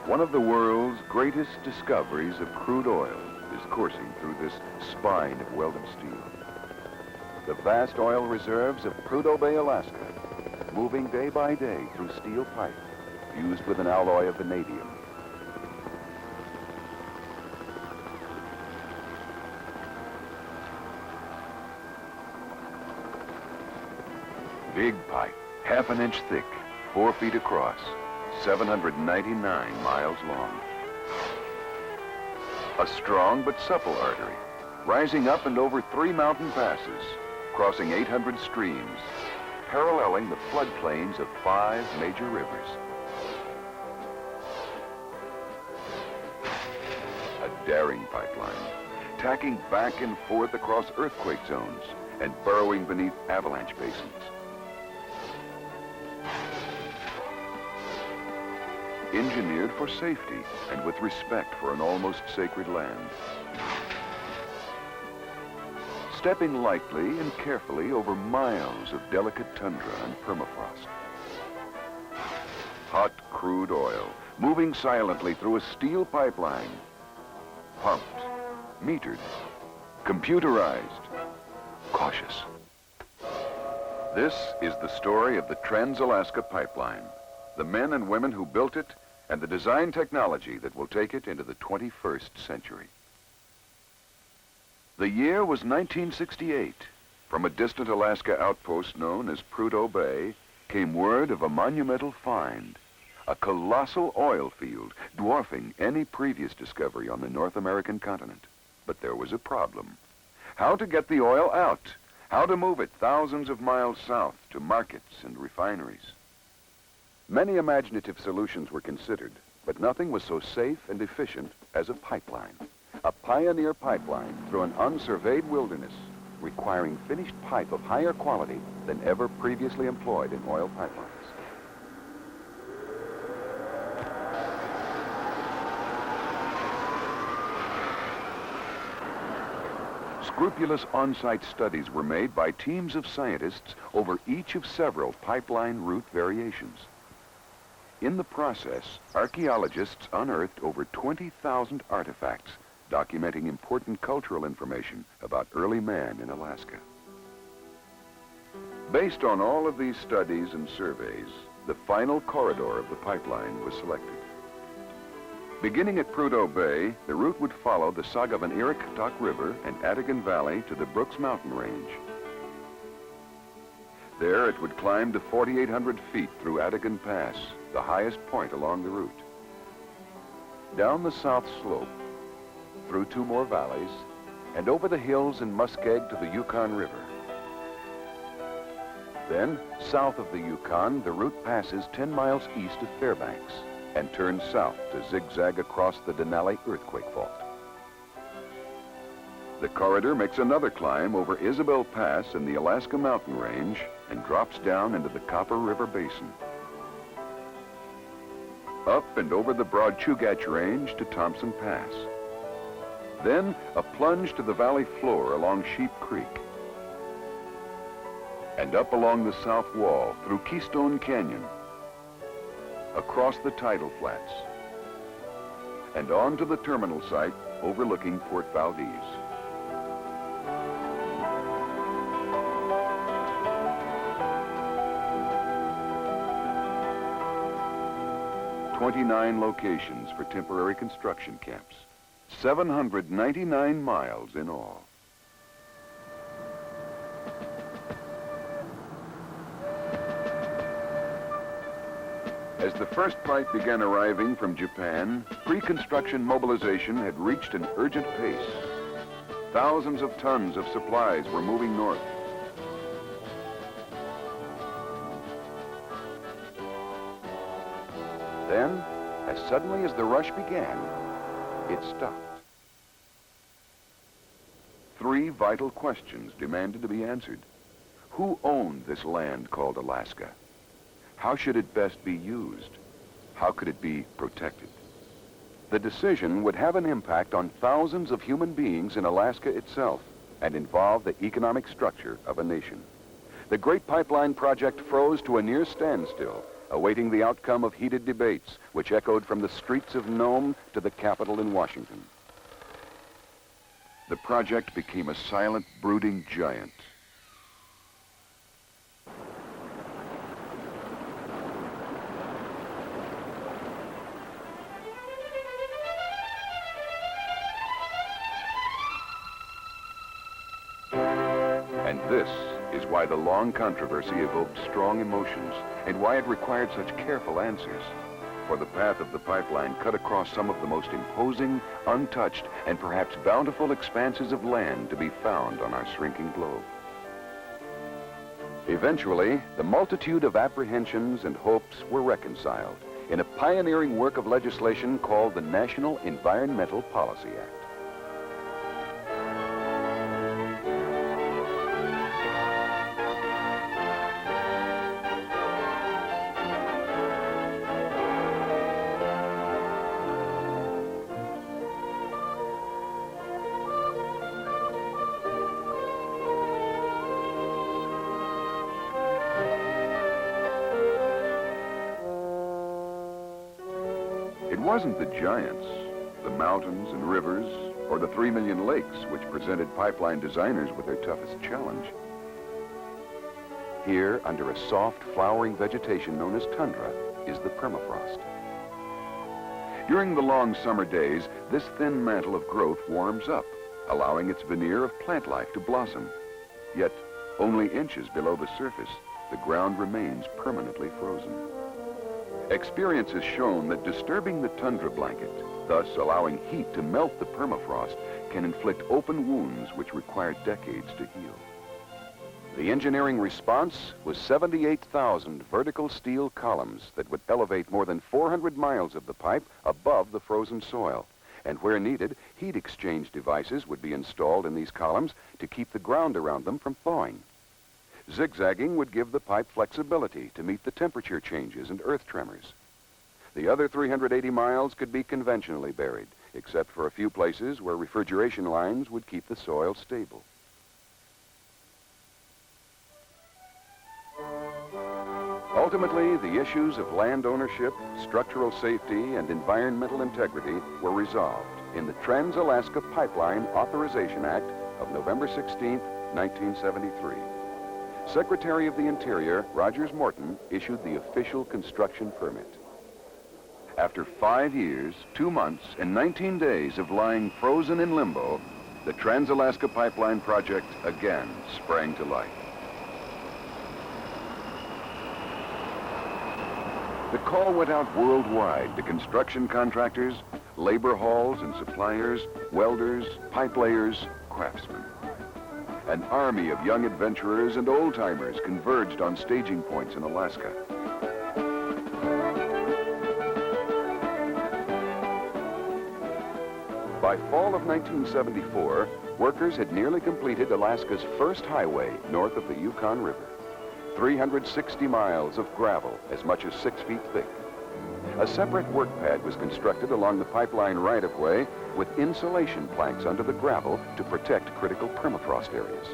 One of the world's greatest discoveries of crude oil is coursing through this spine of welded steel. The vast oil reserves of Prudhoe Bay, Alaska, moving day by day through steel pipe fused with an alloy of vanadium. Big pipe, half an inch thick, 4 feet across, 799 miles long. A strong but supple artery, rising up and over 3 mountain passes, crossing 800 streams, paralleling the floodplains of 5 major rivers. A daring pipeline, tacking back and forth across earthquake zones and burrowing beneath avalanche basins. Engineered for safety and with respect for an almost sacred land. Stepping lightly and carefully over miles of delicate tundra and permafrost. Hot crude oil moving silently through a steel pipeline. Pumped, metered, computerized, cautious. This is the story of the Trans-Alaska Pipeline. The men and women who built it, and the design technology that will take it into the 21st century. The year was 1968. From a distant Alaska outpost known as Prudhoe Bay came word of a monumental find, a colossal oil field dwarfing any previous discovery on the North American continent. But there was a problem. How to get the oil out? How to move it thousands of miles south to markets and refineries? Many imaginative solutions were considered, but nothing was so safe and efficient as a pipeline. A pioneer pipeline through an unsurveyed wilderness, requiring finished pipe of higher quality than ever previously employed in oil pipelines. Scrupulous on-site studies were made by teams of scientists over each of several pipeline route variations. In the process, archaeologists unearthed over 20,000 artifacts documenting important cultural information about early man in Alaska. Based on all of these studies and surveys, the final corridor of the pipeline was selected. Beginning at Prudhoe Bay, the route would follow the Sagavaniriktok River and Adigan Valley to the Brooks Mountain Range. There it would climb to 4,800 feet through Adigan Pass, the highest point along the route. Down the south slope, through 2 more valleys, and over the hills in Muskeg to the Yukon River. Then, south of the Yukon, the route passes 10 miles east of Fairbanks and turns south to zigzag across the Denali earthquake fault. The corridor makes another climb over Isabel Pass in the Alaska Mountain Range and drops down into the Copper River Basin. Up and over the broad Chugach Range to Thompson Pass. Then a plunge to the valley floor along Sheep Creek. And up along the south wall through Keystone Canyon. Across the tidal flats. And on to the terminal site overlooking Fort Valdez. "29 locations for temporary construction camps, 799 miles in all." As the first pipe began arriving from Japan, pre-construction mobilization had reached an urgent pace. Thousands of tons of supplies were moving north. Then, as suddenly as the rush began, it stopped. 3 vital questions demanded to be answered. Who owned this land called Alaska? How should it best be used? How could it be protected? The decision would have an impact on thousands of human beings in Alaska itself and involve the economic structure of a nation. The Great Pipeline Project froze to a near standstill awaiting the outcome of heated debates which echoed from the streets of Nome to the Capitol in Washington. The project became a silent, brooding giant. And this is why the long controversy evoked strong emotions and why it required such careful answers. For the path of the pipeline cut across some of the most imposing, untouched, and perhaps bountiful expanses of land to be found on our shrinking globe. Eventually, the multitude of apprehensions and hopes were reconciled in a pioneering work of legislation called the National Environmental Policy Act. It wasn't the giants, the mountains and rivers, or the 3 million lakes which presented pipeline designers with their toughest challenge. Here, under a soft, flowering vegetation known as tundra, is the permafrost. During the long summer days, this thin mantle of growth warms up, allowing its veneer of plant life to blossom. Yet, only inches below the surface, the ground remains permanently frozen. Experience has shown that disturbing the tundra blanket, thus allowing heat to melt the permafrost, can inflict open wounds which require decades to heal. The engineering response was 78,000 vertical steel columns that would elevate more than 400 miles of the pipe above the frozen soil. And where needed, heat exchange devices would be installed in these columns to keep the ground around them from thawing. Zigzagging would give the pipe flexibility to meet the temperature changes and earth tremors. The other 380 miles could be conventionally buried, except for a few places where refrigeration lines would keep the soil stable. Ultimately, the issues of land ownership, structural safety, and environmental integrity were resolved in the Trans-Alaska Pipeline Authorization Act of November 16, 1973. Secretary of the Interior, Rogers Morton, issued the official construction permit. After 5 years, 2 months, and 19 days of lying frozen in limbo, the Trans-Alaska Pipeline project again sprang to life. The call went out worldwide to construction contractors, labor halls and suppliers, welders, pipe layers, craftsmen. An army of young adventurers and old-timers converged on staging points in Alaska. By fall of 1974, workers had nearly completed Alaska's first highway north of the Yukon River. 360 miles of gravel, as much as 6 feet thick. A separate work pad was constructed along the pipeline right-of-way with insulation planks under the gravel to protect critical permafrost areas.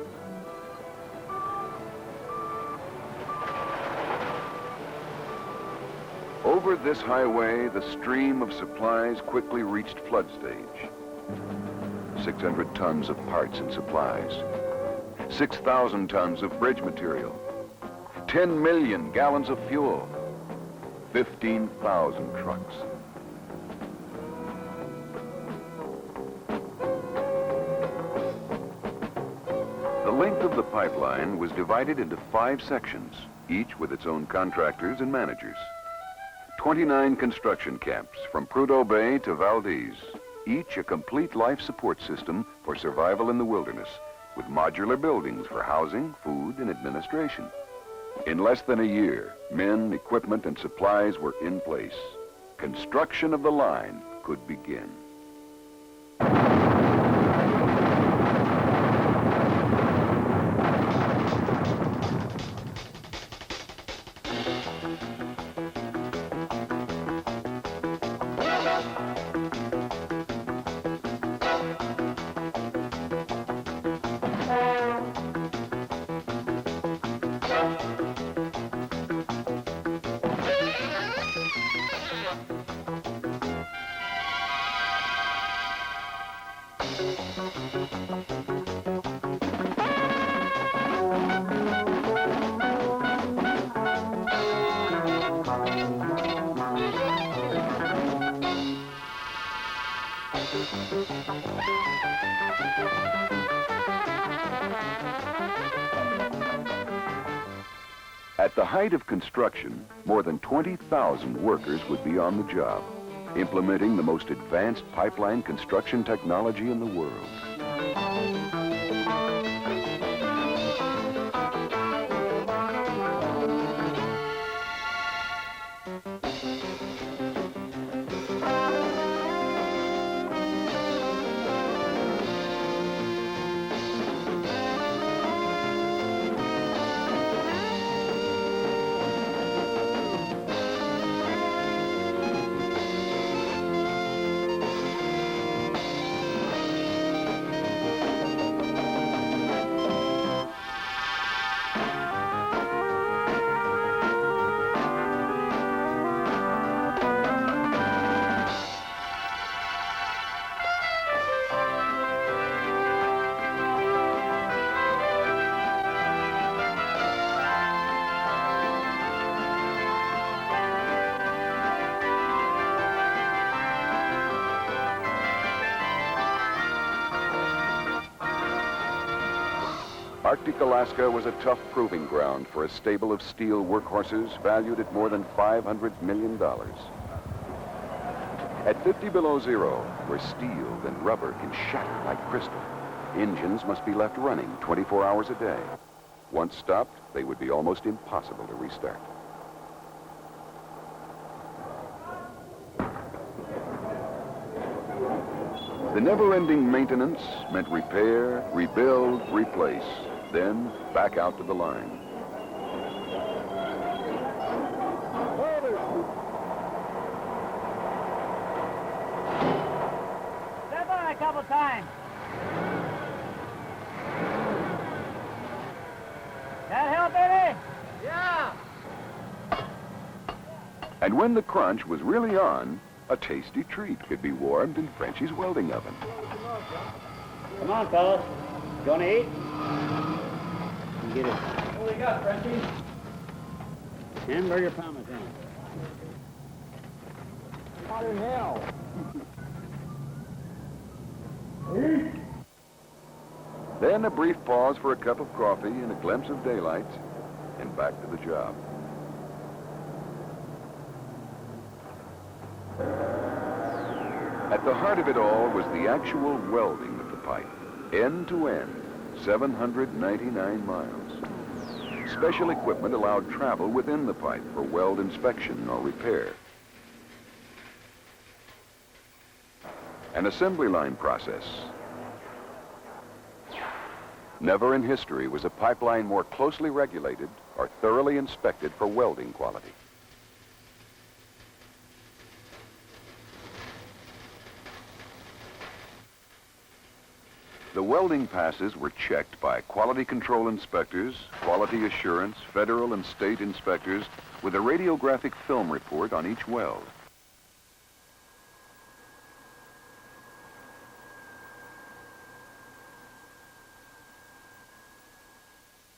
Over this highway, the stream of supplies quickly reached flood stage. 600 tons of parts and supplies, 6,000 tons of bridge material, 10 million gallons of fuel, 15,000 trucks. The length of the pipeline was divided into 5 sections, each with its own contractors and managers. 29 construction camps from Prudhoe Bay to Valdez, each a complete life support system for survival in the wilderness, with modular buildings for housing, food, and administration. In less than a year, men, equipment, and supplies were in place. Construction of the line could begin. At the height of construction, more than 20,000 workers would be on the job, implementing the most advanced pipeline construction technology in the world. Arctic Alaska was a tough proving ground for a stable of steel workhorses valued at more than $500 million. At 50 below zero, where steel and rubber can shatter like crystal, engines must be left running 24 hours a day. Once stopped, they would be almost impossible to restart. The never-ending maintenance meant repair, rebuild, replace, then back out to the line. Step on a couple times. That help, Eddie? Yeah. And when the crunch was really on, a tasty treat could be warmed in Frenchie's welding oven. Come on, fellas. Gonna eat? Get it. What do you got, Frenchie? Hamburger parmesan. What in hell? Then a brief pause for a cup of coffee and a glimpse of daylight, and back to the job. At the heart of it all was the actual welding of the pipe, end to end, 799 miles. Special equipment allowed travel within the pipe for weld inspection or repair. An assembly line process. Never in history was a pipeline more closely regulated or thoroughly inspected for welding quality. The welding passes were checked by quality control inspectors, quality assurance, federal and state inspectors, with a radiographic film report on each weld.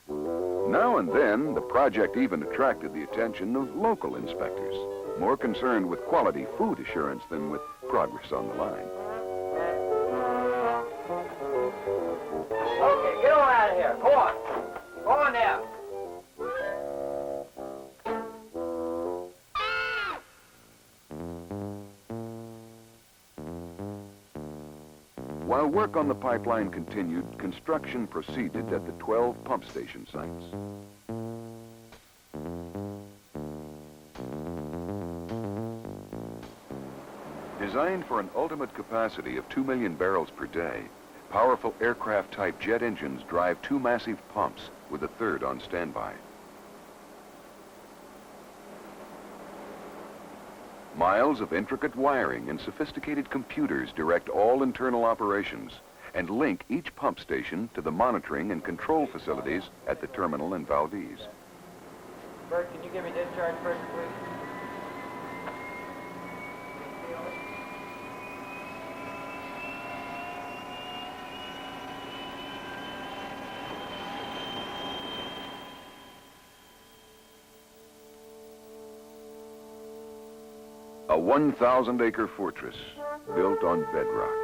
Now and then, the project even attracted the attention of local inspectors, more concerned with quality food assurance than with progress on the line. Okay, get on out of here. Go on. Go on now. While work on the pipeline continued, construction proceeded at the 12 pump station sites. Designed for an ultimate capacity of 2 million barrels per day, powerful aircraft-type jet engines drive two massive pumps with a third on standby. Miles of intricate wiring and sophisticated computers direct all internal operations and link each pump station to the monitoring and control facilities at the terminal in Valdez. Bert, can you give me discharge pressure, please? A 1,000-acre fortress built on bedrock.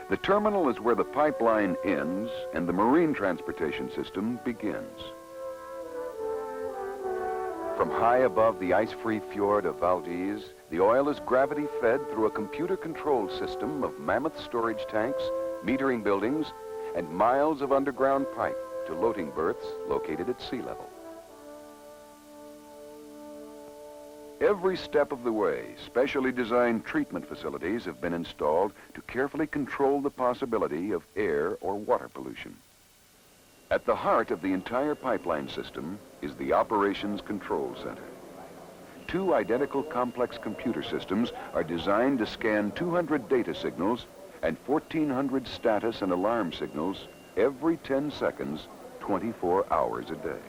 The terminal is where the pipeline ends and the marine transportation system begins. From high above the ice-free fjord of Valdez, the oil is gravity-fed through a computer-controlled system of mammoth storage tanks, metering buildings, and miles of underground pipe to loading berths located at sea level. Every step of the way, specially designed treatment facilities have been installed to carefully control the possibility of air or water pollution. At the heart of the entire pipeline system is the Operations Control Center. Two identical complex computer systems are designed to scan 200 data signals and 1,400 status and alarm signals every 10 seconds, 24 hours a day.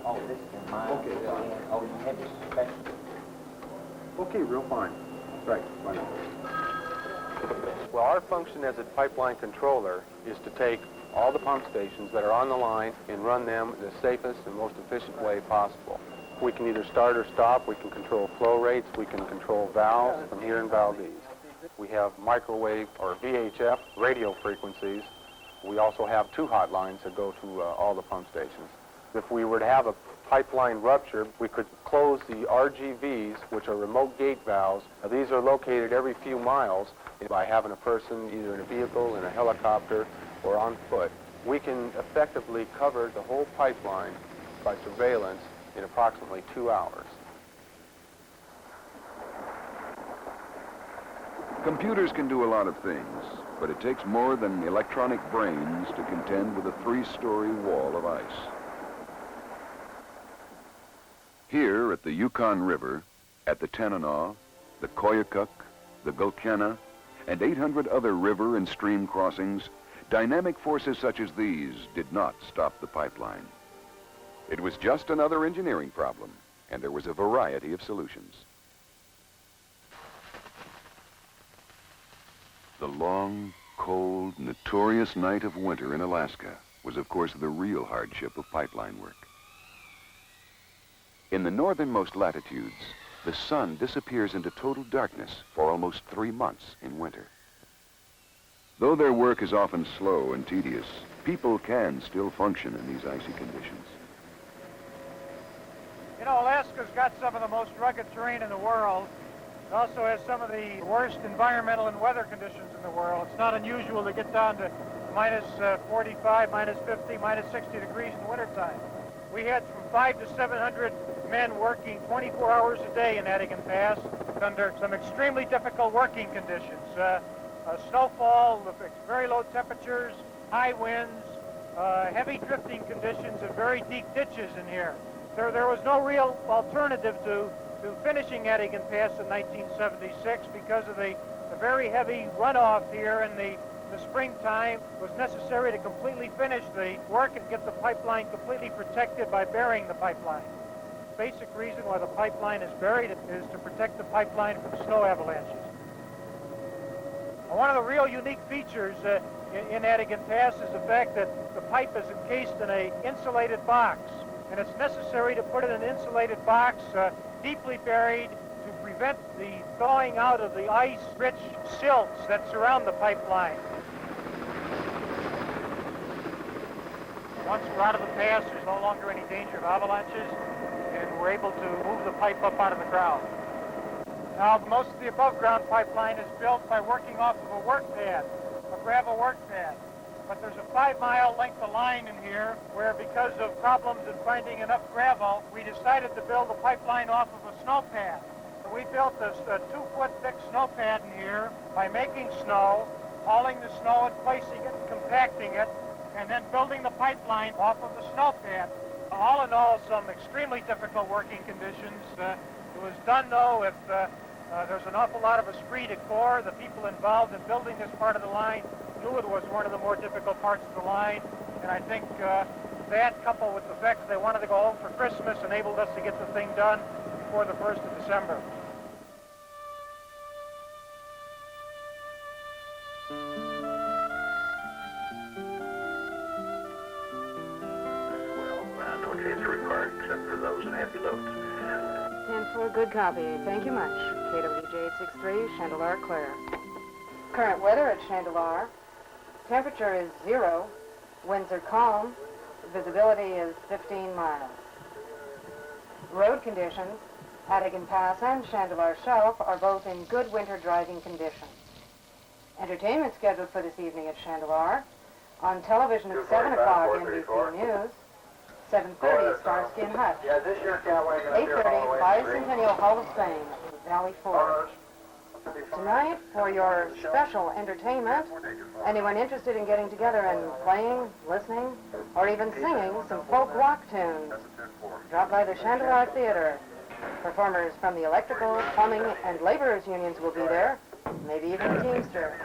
Oh, this is mine. Okay. Oh, you have this special. Okay, real fine. Right. Well, our function as a pipeline controller is to take all the pump stations that are on the line and run them the safest and most efficient way possible. We can either start or stop. We can control flow rates. We can control valves from here in Valdez. We have microwave or VHF radio frequencies. We also have two hotlines that go to all the pump stations. If we were to have a pipeline rupture, we could close the RGVs, which are remote gate valves. Now, these are located every few miles. By having a person either in a vehicle, in a helicopter, or on foot, we can effectively cover the whole pipeline by surveillance in approximately 2 hours. Computers can do a lot of things, but it takes more than electronic brains to contend with a 3-story wall of ice. Here at the Yukon River, at the Tanana, the Koyukuk, the Gulkena, and 800 other river and stream crossings, dynamic forces such as these did not stop the pipeline. It was just another engineering problem, and there was a variety of solutions. The long, cold, notorious night of winter in Alaska was, of course, the real hardship of pipeline work. In the northernmost latitudes, the sun disappears into total darkness for almost 3 months in winter. Though their work is often slow and tedious, people can still function in these icy conditions. You know, Alaska's got some of the most rugged terrain in the world. It also has some of the worst environmental and weather conditions in the world. It's not unusual to get down to minus 45, minus 50, minus 60 degrees in wintertime. We had from 500 to 700 men working 24 hours a day in Adigan Pass under some extremely difficult working conditions. Snowfall, very low temperatures, high winds, heavy drifting conditions, and very deep ditches in here. There was no real alternative to finishing Adigan Pass in 1976 because of the very heavy runoff here in the springtime. It was necessary to completely finish the work and get the pipeline completely protected by burying the pipeline. The basic reason why the pipeline is buried is to protect the pipeline from snow avalanches. One of the real unique features in Adigan Pass is the fact that the pipe is encased in an insulated box, and it's necessary to put it in an insulated box deeply buried to prevent the thawing out of the ice-rich silts that surround the pipeline. Once we're out of the pass, there's no longer any danger of avalanches, and we're able to move the pipe up out of the ground. Now, most of the above-ground pipeline is built by working off of a work pad, a gravel work pad. But there's a 5-mile length of line in here where, because of problems in finding enough gravel, we decided to build a pipeline off of a snow pad. So we built this 2-foot thick snow pad in here by making snow, hauling the snow and placing it, compacting it, and then building the pipeline off of the snow pad. All in all, some extremely difficult working conditions. It was done, though, with there's an awful lot of esprit de corps. The people involved in building this part of the line knew it was one of the more difficult parts of the line, and I think that, coupled with the fact that they wanted to go home for Christmas, enabled us to get the thing done before the 1st of December. No change required except for those in heavy loads. 10-4, good copy. Thank you much. KWJ-863, Chandelar clear. Current weather at Chandelar. Temperature is 0. Winds are calm. Visibility is 15 miles. Road conditions, Adigan Pass and Chandelar Shelf are both in good winter driving conditions. Entertainment scheduled for this evening at Chandelar. On television at 7 o'clock, NBC News. 7:30, Starsky and Hutch. 8:30, Bicentennial Hall of Fame, Valley Forge. Tonight, for your special entertainment, anyone interested in getting together and playing, listening, or even singing some folk rock tunes, drop by the Chandelar Theater. Performers from the electrical, plumbing, and laborers' unions will be there, maybe even a teamster.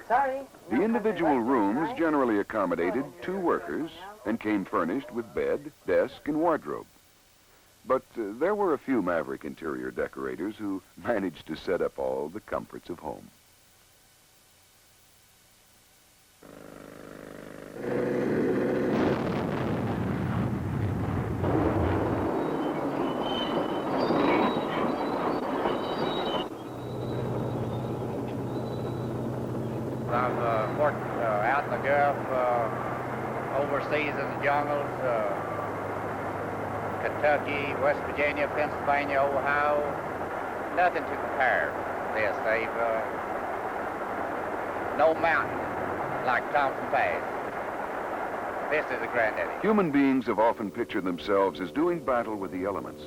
Sorry. The individual rooms generally accommodated 2 workers and came furnished with bed, desk, and wardrobe. But there were a few maverick interior decorators who managed to set up all the comforts of home. I've worked out in the Gulf, overseas in the jungles, Kentucky, West Virginia, Pennsylvania, Ohio. Nothing to compare to this. They've no mountain like Thompson Pass. This is a granddaddy. Human beings have often pictured themselves as doing battle with the elements,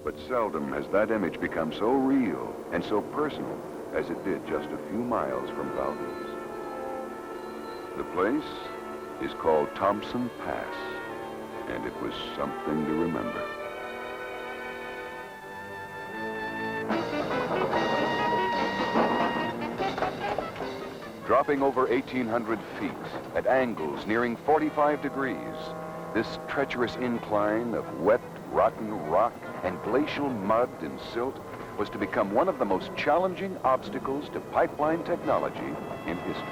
but seldom has that image become so real and so personal as it did just a few miles from Valdez. The place is called Thompson Pass, and it was something to remember. Dropping over 1,800 feet at angles nearing 45 degrees, this treacherous incline of wet, rotten rock and glacial mud and silt was to become one of the most challenging obstacles to pipeline technology in history.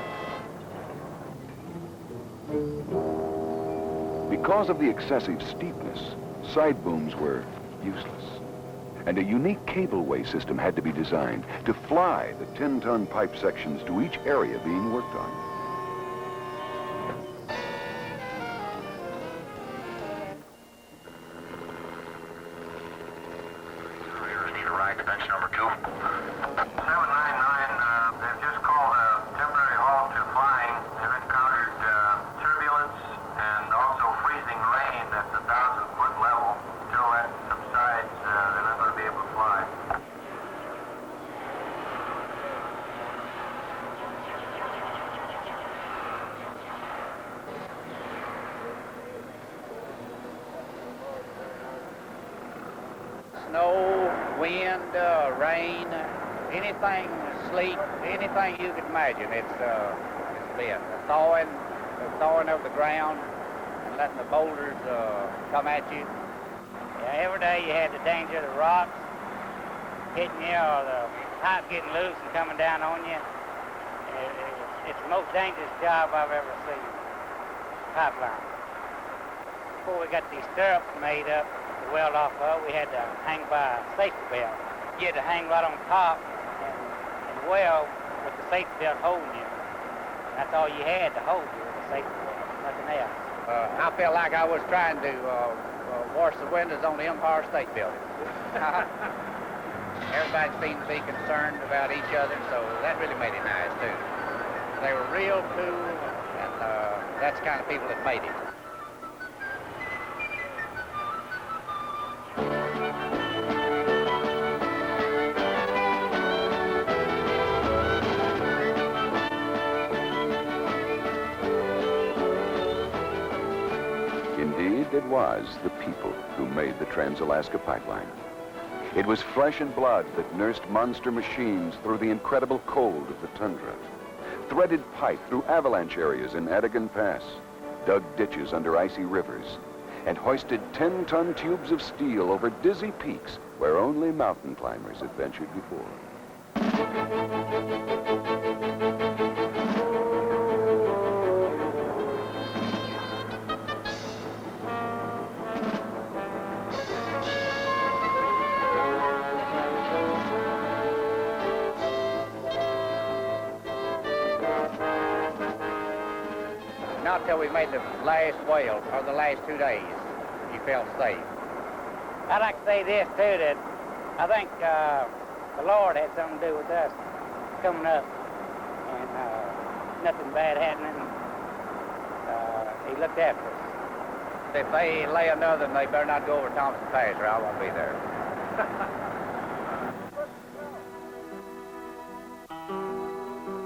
Because of the excessive steepness, side booms were useless, and a unique cableway system had to be designed to fly the 10-ton pipe sections to each area being worked on. Extension number 2. 799, they've just called a temporary halt to flying. They've encountered turbulence and also freezing rain at the 1,000-foot level. Until that subsides, they're not going to be able to fly. Snow, wind, rain, anything, sleet, anything you could imagine. It's been the thawing of the ground and letting the boulders come at you. Yeah, every day you had the danger of the rocks hitting you or the pipe getting loose and coming down on you. It's the most dangerous job I've ever seen, pipeline. Before we got these stirrups made up to weld off of, we had to hang by a safety belt. You had to hang right on top and weld with the safety belt holding you. That's all you had to hold you with the safety belt, nothing else. I felt like I was trying to wash the windows on the Empire State Building. Everybody seemed to be concerned about each other, so that really made it nice, too. They were real cool, and that's the kind of people that made it. Indeed, it was the people who made the Trans-Alaska Pipeline. It was flesh and blood that nursed monster machines through the incredible cold of the tundra, threaded pipe through avalanche areas in Adigan Pass, dug ditches under icy rivers, and hoisted 10-ton tubes of steel over dizzy peaks where only mountain climbers had ventured before. Not till we made the last whale, or the last 2 days, you felt safe. I'd like to say this, too, that I think the Lord had something to do with us coming up and nothing bad happening. He looked after us. If they lay another, then they better not go over Thompson Pass or I won't be there.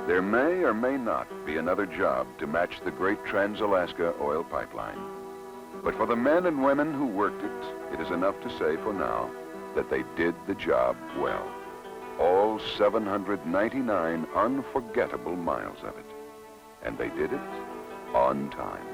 There may or may not be another job to match the great Trans-Alaska oil pipeline. But for the men and women who worked it, it is enough to say for now that they did the job well. All 799 unforgettable miles of it. And they did it on time.